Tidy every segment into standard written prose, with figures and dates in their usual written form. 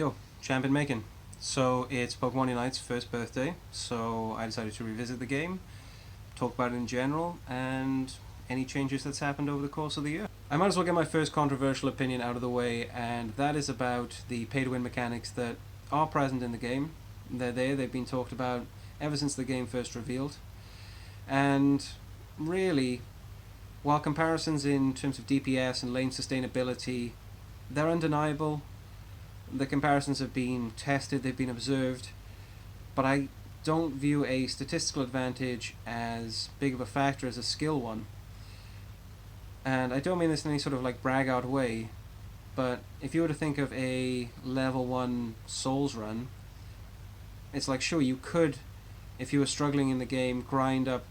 Yo, champion making. So it's Pokemon Unite's first birthday, so I decided to revisit the game, talk about it in general, and any changes that's happened over the course of the year. I might as well get my first controversial opinion out of the way, and that is about the pay-to-win mechanics that are present in the game. They're there, they've been talked about ever since the game first revealed. And really, while comparisons in terms of DPS and lane sustainability, they're undeniable. The comparisons have been tested, they've been observed, but I don't view a statistical advantage as big of a factor as a skill one. And I don't mean this in any sort of like brag out way, but if you were to think of a level 1 Souls run, it's like, sure, you could, if you were struggling in the game, grind up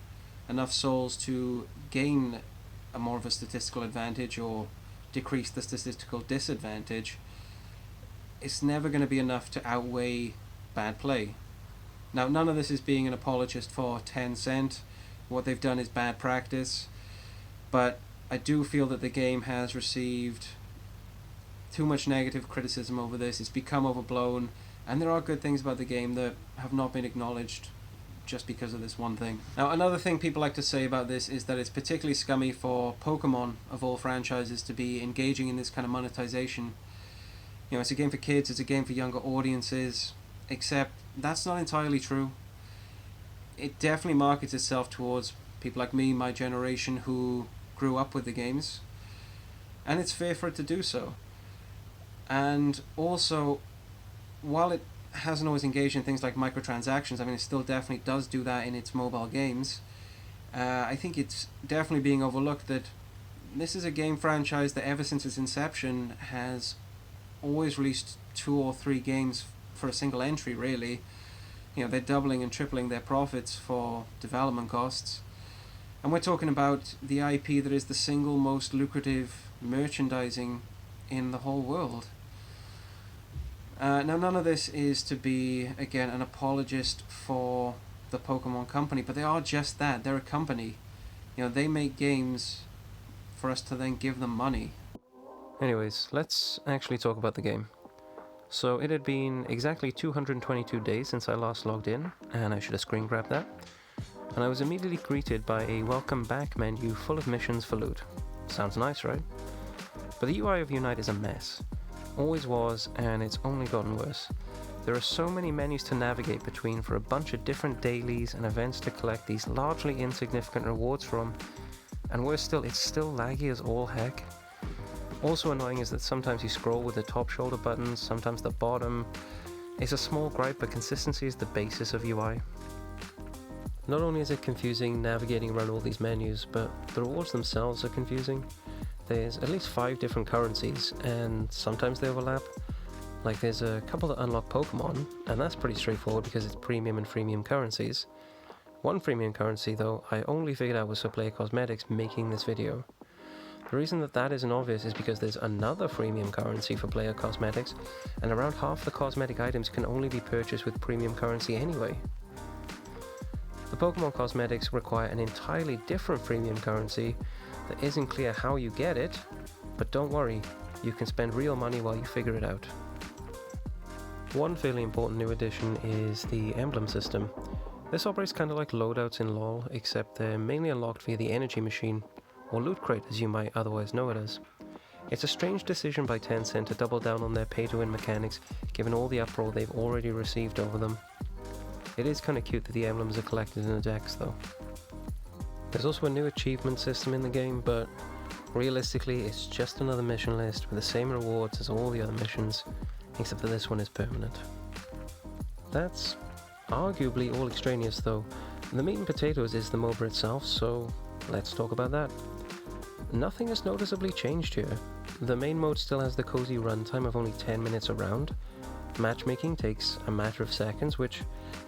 enough souls to gain a more of a statistical advantage or decrease the statistical disadvantage. It's never going to be enough to outweigh bad play. Now, none of this is being an apologist for Tencent. What they've done is bad practice, but I do feel that the game has received too much negative criticism over this. It's become overblown, and there are good things about the game that have not been acknowledged just because of this one thing. Now, another thing people like to say about this is that it's particularly scummy for Pokemon, of all franchises, to be engaging in this kind of monetization. You know, it's a game for kids, it's a game for younger audiences, except that's not entirely true. It definitely markets itself towards people like me, my generation, who grew up with the games, and it's fair for it to do so. And also, while it hasn't always engaged in things like microtransactions, I mean, it still definitely does do that in its mobile games. I think it's definitely being overlooked that this is a game franchise that ever since its inception has always released 2 or 3 games for a single entry, really. You know, they're doubling and tripling their profits for development costs. And we're talking about the IP that is the single most lucrative merchandising in the whole world. Now, none of this is to be, again, an apologist for the Pokemon company, but they are just that. They're a company. You know, they make games for us to then give them money. Anyways, let's actually talk about the game. So it had been exactly 222 days since I last logged in, and I should have screen grabbed that. And I was immediately greeted by a welcome back menu full of missions for loot. Sounds nice, right? But the UI of Unite is a mess. Always was, and it's only gotten worse. There are so many menus to navigate between for a bunch of different dailies and events to collect these largely insignificant rewards from, and worse still, it's still laggy as all heck. Also annoying is that sometimes you scroll with the top shoulder buttons, sometimes the bottom. It's a small gripe, but consistency is the basis of UI. Not only is it confusing navigating around all these menus, but the rewards themselves are confusing. There's at least 5 different currencies, and sometimes they overlap. Like, there's a couple that unlock Pokemon, and that's pretty straightforward because it's premium and freemium currencies. One freemium currency, though, I only figured out was for player cosmetics making this video. The reason that isn't obvious is because there's another freemium currency for player cosmetics, and around half the cosmetic items can only be purchased with premium currency anyway. The Pokemon cosmetics require an entirely different freemium currency that isn't clear how you get it, but don't worry, you can spend real money while you figure it out. One fairly important new addition is the emblem system. This operates kind of like loadouts in LoL, except they're mainly unlocked via the energy machine, or loot crate as you might otherwise know it as. It's a strange decision by Tencent to double down on their pay-to-win mechanics given all the uproar they've already received over them. It is kinda cute that the emblems are collected in a dex though. There's also a new achievement system in the game, but realistically it's just another mission list with the same rewards as all the other missions, except that this one is permanent. That's arguably all extraneous though. The meat and potatoes is the MOBA itself, so let's talk about that. Nothing has noticeably changed here. The main mode still has the cozy runtime of only 10 minutes a round. Matchmaking takes a matter of seconds, which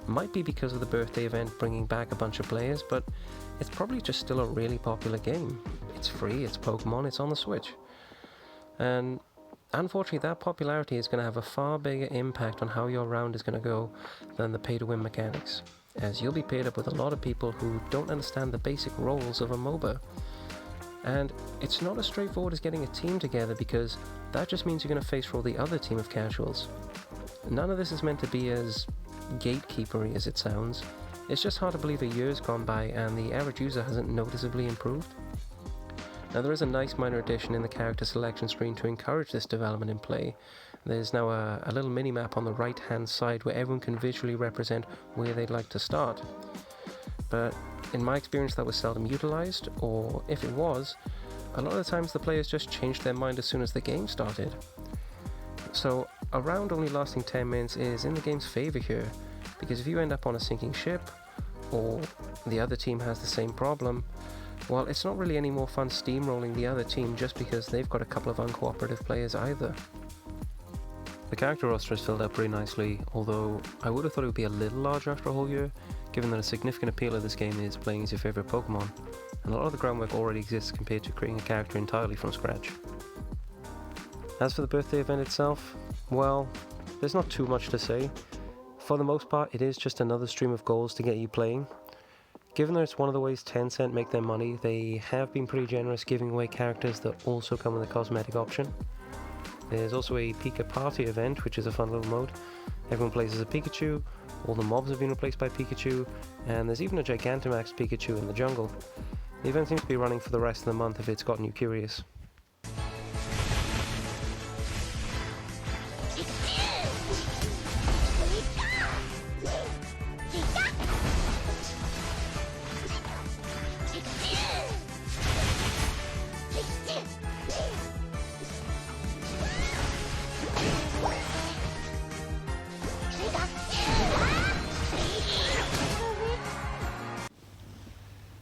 might be because of the birthday event bringing back a bunch of players, but it's probably just still a really popular game. It's free, it's Pokemon, it's on the Switch. And unfortunately that popularity is going to have a far bigger impact on how your round is going to go than the pay-to-win mechanics, as you'll be paired up with a lot of people who don't understand the basic roles of a MOBA. And it's not as straightforward as getting a team together, because that just means you're going to face all the other team of casuals. None of this is meant to be as gatekeepery as it sounds. It's just hard to believe a year's gone by and the average user hasn't noticeably improved. Now there is a nice minor addition in the character selection screen to encourage this development in play. There's now a little mini-map on the right hand side where everyone can visually represent where they'd like to start. But in my experience that was seldom utilised, or if it was, a lot of the times the players just changed their mind as soon as the game started. So a round only lasting 10 minutes is in the game's favour here, because if you end up on a sinking ship, or the other team has the same problem, well, it's not really any more fun steamrolling the other team just because they've got a couple of uncooperative players either. The character roster is filled out pretty nicely, although I would have thought it would be a little larger after a whole year, given that a significant appeal of this game is playing as your favourite Pokemon, and a lot of the groundwork already exists compared to creating a character entirely from scratch. As for the birthday event itself, well, there's not too much to say. For the most part, it is just another stream of goals to get you playing. Given that it's one of the ways Tencent make their money, they have been pretty generous giving away characters that also come with a cosmetic option. There's also a Pika Party event, which is a fun little mode. Everyone plays as a Pikachu, all the mobs have been replaced by Pikachu, and there's even a Gigantamax Pikachu in the jungle. The event seems to be running for the rest of the month if it's gotten you curious.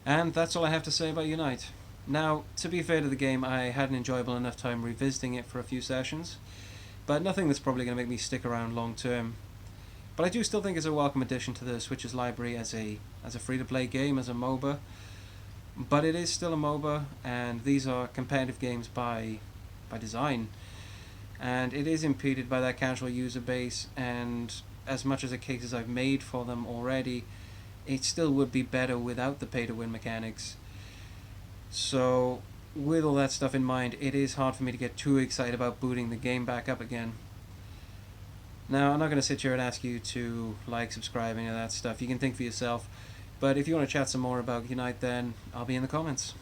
And that's all I have to say about Unite. Now, to be fair to the game, I had an enjoyable enough time revisiting it for a few sessions, but nothing that's probably going to make me stick around long term. But I do still think it's a welcome addition to the Switch's library as a free-to-play game, as a MOBA. But it is still a MOBA, and these are competitive games by design. And it is impeded by that casual user base, and as much as the cases I've made for them already, it still would be better without the pay-to-win mechanics. So, with all that stuff in mind, it is hard for me to get too excited about booting the game back up again. Now, I'm not going to sit here and ask you to like, subscribe, any of that stuff. You can think for yourself. But if you want to chat some more about Unite, then I'll be in the comments.